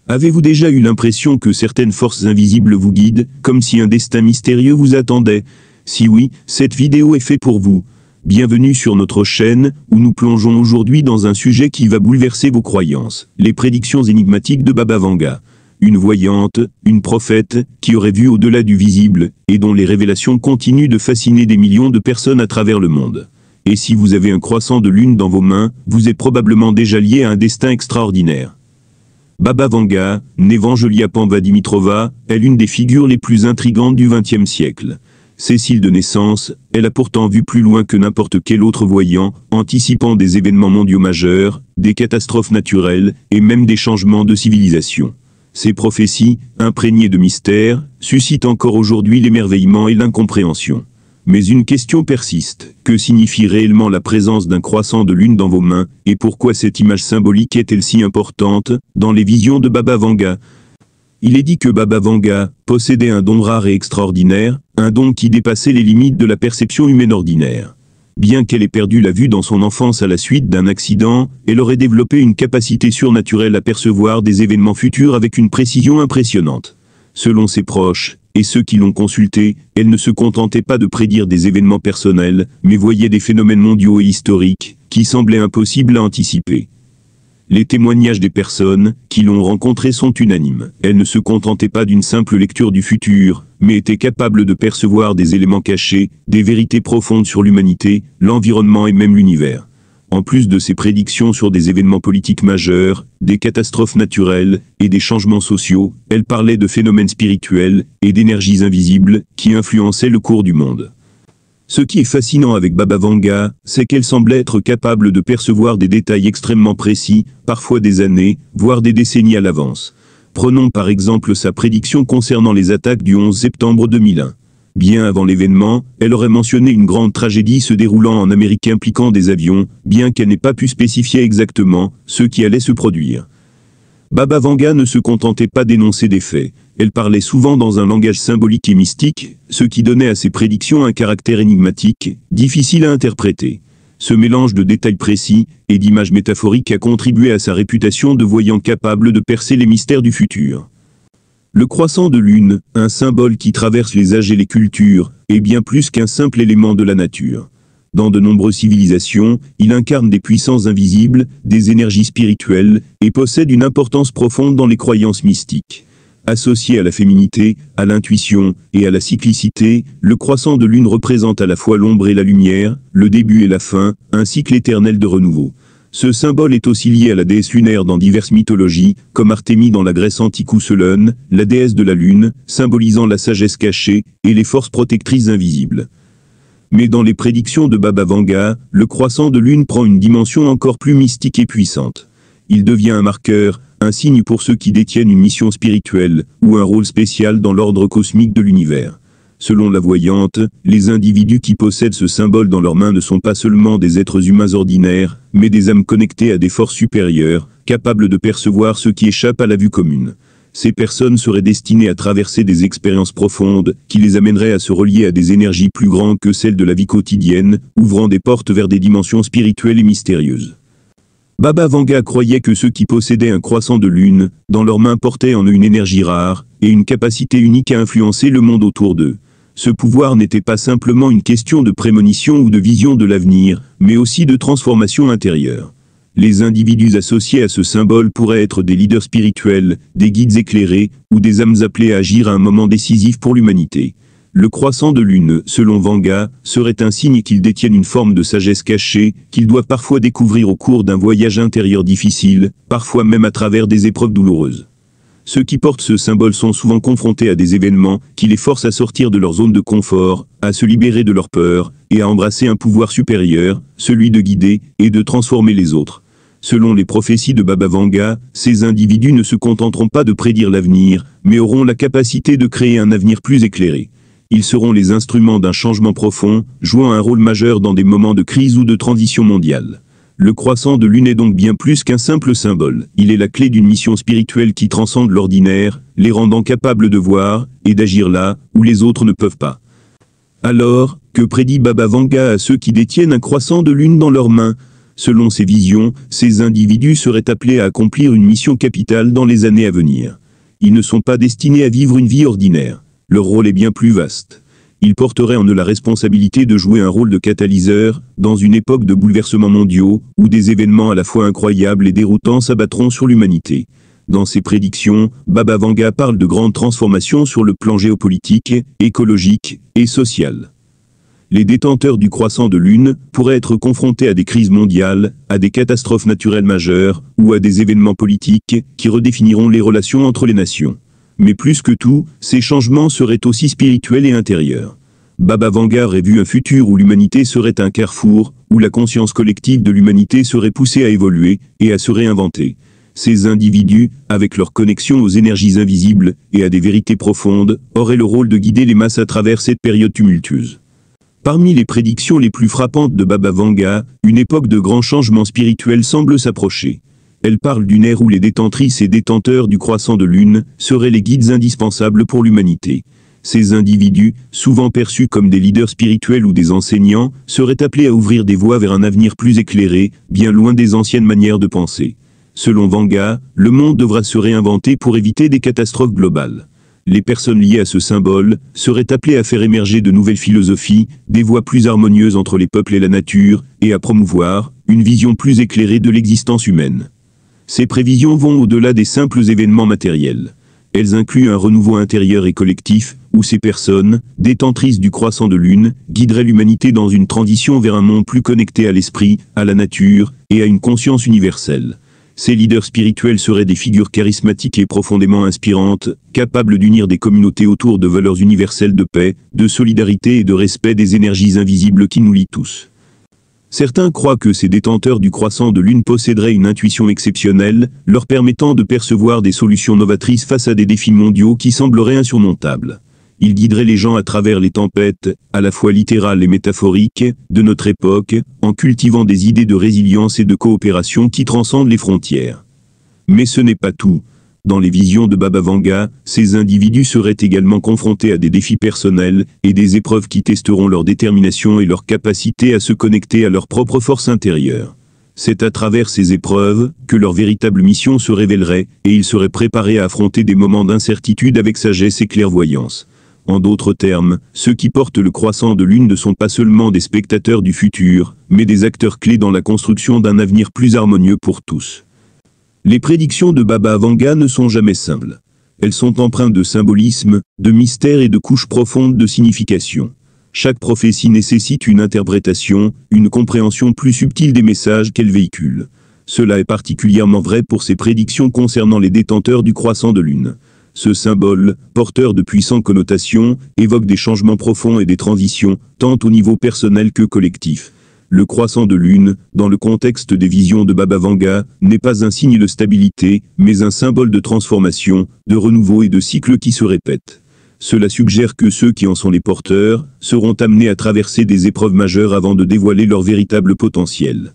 Avez-vous déjà eu l'impression que certaines forces invisibles vous guident, comme si un destin mystérieux vous attendait? Si oui, cette vidéo est faite pour vous. Bienvenue sur notre chaîne, où nous plongeons aujourd'hui dans un sujet qui va bouleverser vos croyances, les prédictions énigmatiques de Baba Vanga. Une voyante, une prophète, qui aurait vu au-delà du visible, et dont les révélations continuent de fasciner des millions de personnes à travers le monde. Et si vous avez un croissant de lune dans vos mains, vous êtes probablement déjà lié à un destin extraordinaire. Baba Vanga, née Vangelia Panva Dimitrova, est l'une des figures les plus intrigantes du XXe siècle. Cécile de naissance, elle a pourtant vu plus loin que n'importe quel autre voyant, anticipant des événements mondiaux majeurs, des catastrophes naturelles, et même des changements de civilisation. Ces prophéties, imprégnées de mystère, suscitent encore aujourd'hui l'émerveillement et l'incompréhension. Mais une question persiste, que signifie réellement la présence d'un croissant de lune dans vos mains, et pourquoi cette image symbolique est-elle si importante, dans les visions de Baba Vanga? Il est dit que Baba Vanga possédait un don rare et extraordinaire, un don qui dépassait les limites de la perception humaine ordinaire. Bien qu'elle ait perdu la vue dans son enfance à la suite d'un accident, elle aurait développé une capacité surnaturelle à percevoir des événements futurs avec une précision impressionnante. Selon ses proches, et ceux qui l'ont consultée, elle ne se contentait pas de prédire des événements personnels, mais voyait des phénomènes mondiaux et historiques, qui semblaient impossibles à anticiper. Les témoignages des personnes qui l'ont rencontrée sont unanimes. Elle ne se contentait pas d'une simple lecture du futur, mais était capable de percevoir des éléments cachés, des vérités profondes sur l'humanité, l'environnement et même l'univers. En plus de ses prédictions sur des événements politiques majeurs, des catastrophes naturelles et des changements sociaux, elle parlait de phénomènes spirituels et d'énergies invisibles qui influençaient le cours du monde. Ce qui est fascinant avec Baba Vanga, c'est qu'elle semblait être capable de percevoir des détails extrêmement précis, parfois des années, voire des décennies à l'avance. Prenons par exemple sa prédiction concernant les attaques du 11 septembre 2001. Bien avant l'événement, elle aurait mentionné une grande tragédie se déroulant en Amérique impliquant des avions, bien qu'elle n'ait pas pu spécifier exactement ce qui allait se produire. Baba Vanga ne se contentait pas d'énoncer des faits, elle parlait souvent dans un langage symbolique et mystique, ce qui donnait à ses prédictions un caractère énigmatique, difficile à interpréter. Ce mélange de détails précis et d'images métaphoriques a contribué à sa réputation de voyant capable de percer les mystères du futur. Le croissant de lune, un symbole qui traverse les âges et les cultures, est bien plus qu'un simple élément de la nature. Dans de nombreuses civilisations, il incarne des puissances invisibles, des énergies spirituelles, et possède une importance profonde dans les croyances mystiques. Associé à la féminité, à l'intuition et à la cyclicité, le croissant de lune représente à la fois l'ombre et la lumière, le début et la fin, un cycle éternel de renouveau. Ce symbole est aussi lié à la déesse lunaire dans diverses mythologies, comme Artémis dans la Grèce antique ou Selene, la déesse de la lune, symbolisant la sagesse cachée et les forces protectrices invisibles. Mais dans les prédictions de Baba Vanga, le croissant de lune prend une dimension encore plus mystique et puissante. Il devient un marqueur, un signe pour ceux qui détiennent une mission spirituelle, ou un rôle spécial dans l'ordre cosmique de l'univers. Selon la voyante, les individus qui possèdent ce symbole dans leurs mains ne sont pas seulement des êtres humains ordinaires, mais des âmes connectées à des forces supérieures, capables de percevoir ce qui échappe à la vue commune. Ces personnes seraient destinées à traverser des expériences profondes, qui les amèneraient à se relier à des énergies plus grandes que celles de la vie quotidienne, ouvrant des portes vers des dimensions spirituelles et mystérieuses. Baba Vanga croyait que ceux qui possédaient un croissant de lune, dans leurs mains portaient en eux une énergie rare, et une capacité unique à influencer le monde autour d'eux. Ce pouvoir n'était pas simplement une question de prémonition ou de vision de l'avenir, mais aussi de transformation intérieure. Les individus associés à ce symbole pourraient être des leaders spirituels, des guides éclairés, ou des âmes appelées à agir à un moment décisif pour l'humanité. Le croissant de lune, selon Vanga, serait un signe qu'ils détiennent une forme de sagesse cachée, qu'ils doivent parfois découvrir au cours d'un voyage intérieur difficile, parfois même à travers des épreuves douloureuses. Ceux qui portent ce symbole sont souvent confrontés à des événements qui les forcent à sortir de leur zone de confort, à se libérer de leur peur, et à embrasser un pouvoir supérieur, celui de guider et de transformer les autres. Selon les prophéties de Baba Vanga, ces individus ne se contenteront pas de prédire l'avenir, mais auront la capacité de créer un avenir plus éclairé. Ils seront les instruments d'un changement profond, jouant un rôle majeur dans des moments de crise ou de transition mondiale. Le croissant de lune est donc bien plus qu'un simple symbole. Il est la clé d'une mission spirituelle qui transcende l'ordinaire, les rendant capables de voir et d'agir là où les autres ne peuvent pas. Alors, que prédit Baba Vanga à ceux qui détiennent un croissant de lune dans leurs mains? Selon ces visions, ces individus seraient appelés à accomplir une mission capitale dans les années à venir. Ils ne sont pas destinés à vivre une vie ordinaire. Leur rôle est bien plus vaste. Ils porteraient en eux la responsabilité de jouer un rôle de catalyseur, dans une époque de bouleversements mondiaux, où des événements à la fois incroyables et déroutants s'abattront sur l'humanité. Dans ses prédictions, Baba Vanga parle de grandes transformations sur le plan géopolitique, écologique et social. Les détenteurs du croissant de lune pourraient être confrontés à des crises mondiales, à des catastrophes naturelles majeures, ou à des événements politiques qui redéfiniront les relations entre les nations. Mais plus que tout, ces changements seraient aussi spirituels et intérieurs. Baba Vanga aurait vu un futur où l'humanité serait un carrefour, où la conscience collective de l'humanité serait poussée à évoluer et à se réinventer. Ces individus, avec leur connexion aux énergies invisibles et à des vérités profondes, auraient le rôle de guider les masses à travers cette période tumultueuse. Parmi les prédictions les plus frappantes de Baba Vanga, une époque de grands changements spirituels semble s'approcher. Elle parle d'une ère où les détentrices et détenteurs du croissant de lune seraient les guides indispensables pour l'humanité. Ces individus, souvent perçus comme des leaders spirituels ou des enseignants, seraient appelés à ouvrir des voies vers un avenir plus éclairé, bien loin des anciennes manières de penser. Selon Vanga, le monde devra se réinventer pour éviter des catastrophes globales. Les personnes liées à ce symbole seraient appelées à faire émerger de nouvelles philosophies, des voies plus harmonieuses entre les peuples et la nature, et à promouvoir une vision plus éclairée de l'existence humaine. Ces prévisions vont au-delà des simples événements matériels. Elles incluent un renouveau intérieur et collectif, où ces personnes, détentrices du croissant de lune, guideraient l'humanité dans une transition vers un monde plus connecté à l'esprit, à la nature, et à une conscience universelle. Ces leaders spirituels seraient des figures charismatiques et profondément inspirantes, capables d'unir des communautés autour de valeurs universelles de paix, de solidarité et de respect des énergies invisibles qui nous lient tous. Certains croient que ces détenteurs du croissant de lune posséderaient une intuition exceptionnelle, leur permettant de percevoir des solutions novatrices face à des défis mondiaux qui sembleraient insurmontables. Ils guideraient les gens à travers les tempêtes, à la fois littérales et métaphoriques, de notre époque, en cultivant des idées de résilience et de coopération qui transcendent les frontières. Mais ce n'est pas tout. Dans les visions de Baba Vanga, ces individus seraient également confrontés à des défis personnels et des épreuves qui testeront leur détermination et leur capacité à se connecter à leur propre force intérieure. C'est à travers ces épreuves que leur véritable mission se révélerait et ils seraient préparés à affronter des moments d'incertitude avec sagesse et clairvoyance. En d'autres termes, ceux qui portent le croissant de lune ne sont pas seulement des spectateurs du futur, mais des acteurs clés dans la construction d'un avenir plus harmonieux pour tous. Les prédictions de Baba Vanga ne sont jamais simples. Elles sont empreintes de symbolisme, de mystère et de couches profondes de signification. Chaque prophétie nécessite une interprétation, une compréhension plus subtile des messages qu'elle véhicule. Cela est particulièrement vrai pour ces prédictions concernant les détenteurs du croissant de lune. Ce symbole, porteur de puissantes connotations, évoque des changements profonds et des transitions, tant au niveau personnel que collectif. Le croissant de lune, dans le contexte des visions de Baba Vanga, n'est pas un signe de stabilité, mais un symbole de transformation, de renouveau et de cycle qui se répètent. Cela suggère que ceux qui en sont les porteurs seront amenés à traverser des épreuves majeures avant de dévoiler leur véritable potentiel.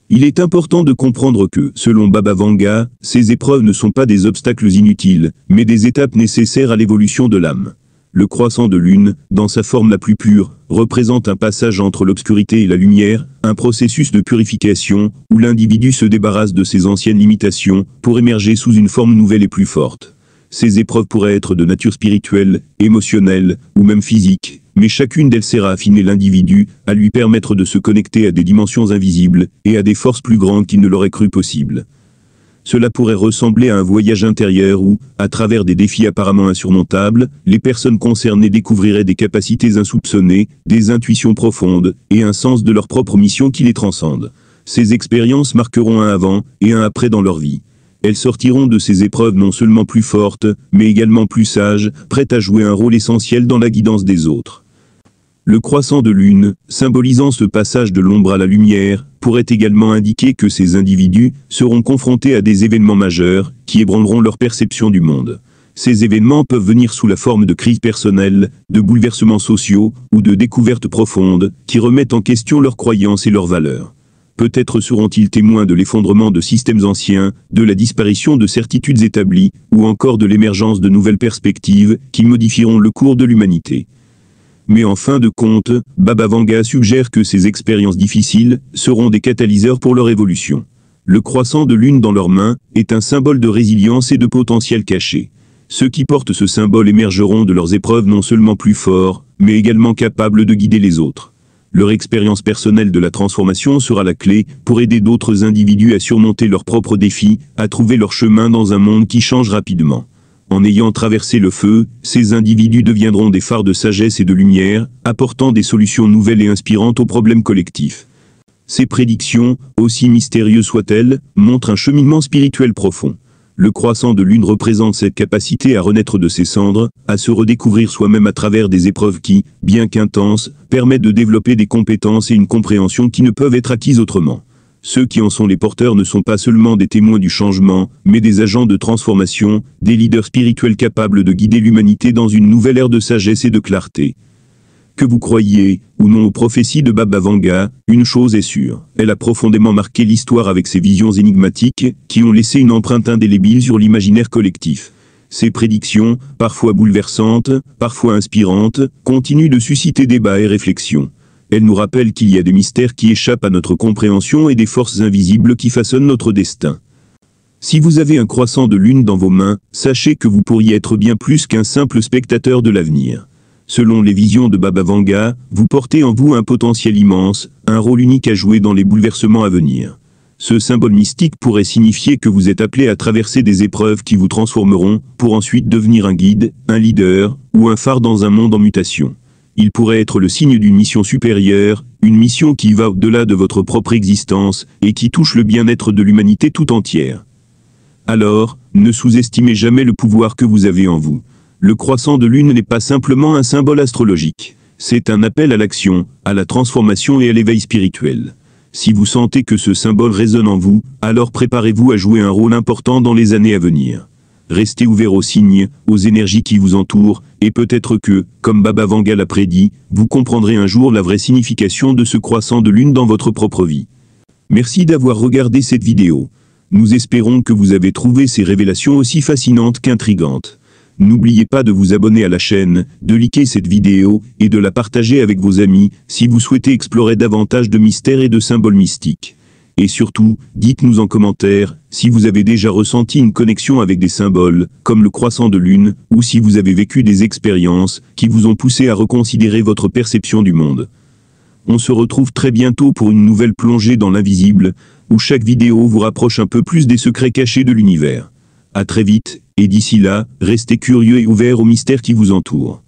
Il est important de comprendre que, selon Baba Vanga, ces épreuves ne sont pas des obstacles inutiles, mais des étapes nécessaires à l'évolution de l'âme. Le croissant de lune, dans sa forme la plus pure, représente un passage entre l'obscurité et la lumière, un processus de purification, où l'individu se débarrasse de ses anciennes limitations, pour émerger sous une forme nouvelle et plus forte. Ces épreuves pourraient être de nature spirituelle, émotionnelle, ou même physique, mais chacune d'elles sert à affiner l'individu, à lui permettre de se connecter à des dimensions invisibles, et à des forces plus grandes qu'il ne l'aurait cru possible. Cela pourrait ressembler à un voyage intérieur où, à travers des défis apparemment insurmontables, les personnes concernées découvriraient des capacités insoupçonnées, des intuitions profondes, et un sens de leur propre mission qui les transcende. Ces expériences marqueront un avant et un après dans leur vie. Elles sortiront de ces épreuves non seulement plus fortes, mais également plus sages, prêtes à jouer un rôle essentiel dans la guidance des autres. Le croissant de lune, symbolisant ce passage de l'ombre à la lumière, pourrait également indiquer que ces individus seront confrontés à des événements majeurs qui ébranleront leur perception du monde. Ces événements peuvent venir sous la forme de crises personnelles, de bouleversements sociaux ou de découvertes profondes qui remettent en question leurs croyances et leurs valeurs. Peut-être seront-ils témoins de l'effondrement de systèmes anciens, de la disparition de certitudes établies, ou encore de l'émergence de nouvelles perspectives qui modifieront le cours de l'humanité. Mais en fin de compte, Baba Vanga suggère que ces expériences difficiles seront des catalyseurs pour leur évolution. Le croissant de lune dans leurs mains est un symbole de résilience et de potentiel caché. Ceux qui portent ce symbole émergeront de leurs épreuves non seulement plus forts, mais également capables de guider les autres. Leur expérience personnelle de la transformation sera la clé pour aider d'autres individus à surmonter leurs propres défis, à trouver leur chemin dans un monde qui change rapidement. En ayant traversé le feu, ces individus deviendront des phares de sagesse et de lumière, apportant des solutions nouvelles et inspirantes aux problèmes collectifs. Ces prédictions, aussi mystérieuses soient-elles, montrent un cheminement spirituel profond. Le croissant de lune représente cette capacité à renaître de ses cendres, à se redécouvrir soi-même à travers des épreuves qui, bien qu'intenses, permettent de développer des compétences et une compréhension qui ne peuvent être acquises autrement. Ceux qui en sont les porteurs ne sont pas seulement des témoins du changement, mais des agents de transformation, des leaders spirituels capables de guider l'humanité dans une nouvelle ère de sagesse et de clarté. Que vous croyiez, ou non aux prophéties de Baba Vanga, une chose est sûre, elle a profondément marqué l'histoire avec ses visions énigmatiques, qui ont laissé une empreinte indélébile sur l'imaginaire collectif. Ces prédictions, parfois bouleversantes, parfois inspirantes, continuent de susciter débats et réflexions. Elles nous rappellent qu'il y a des mystères qui échappent à notre compréhension et des forces invisibles qui façonnent notre destin. Si vous avez un croissant de lune dans vos mains, sachez que vous pourriez être bien plus qu'un simple spectateur de l'avenir. Selon les visions de Baba Vanga, vous portez en vous un potentiel immense, un rôle unique à jouer dans les bouleversements à venir. Ce symbole mystique pourrait signifier que vous êtes appelé à traverser des épreuves qui vous transformeront, pour ensuite devenir un guide, un leader, ou un phare dans un monde en mutation. Il pourrait être le signe d'une mission supérieure, une mission qui va au-delà de votre propre existence, et qui touche le bien-être de l'humanité tout entière. Alors, ne sous-estimez jamais le pouvoir que vous avez en vous. Le croissant de lune n'est pas simplement un symbole astrologique. C'est un appel à l'action, à la transformation et à l'éveil spirituel. Si vous sentez que ce symbole résonne en vous, alors préparez-vous à jouer un rôle important dans les années à venir. Restez ouvert aux signes, aux énergies qui vous entourent, et peut-être que, comme Baba Vanga l'a prédit, vous comprendrez un jour la vraie signification de ce croissant de lune dans votre propre vie. Merci d'avoir regardé cette vidéo. Nous espérons que vous avez trouvé ces révélations aussi fascinantes qu'intrigantes. N'oubliez pas de vous abonner à la chaîne, de liker cette vidéo, et de la partager avec vos amis, si vous souhaitez explorer davantage de mystères et de symboles mystiques. Et surtout, dites-nous en commentaire, si vous avez déjà ressenti une connexion avec des symboles, comme le croissant de lune, ou si vous avez vécu des expériences, qui vous ont poussé à reconsidérer votre perception du monde. On se retrouve très bientôt pour une nouvelle plongée dans l'invisible, où chaque vidéo vous rapproche un peu plus des secrets cachés de l'univers. À très vite, et d'ici là, restez curieux et ouverts aux mystères qui vous entourent.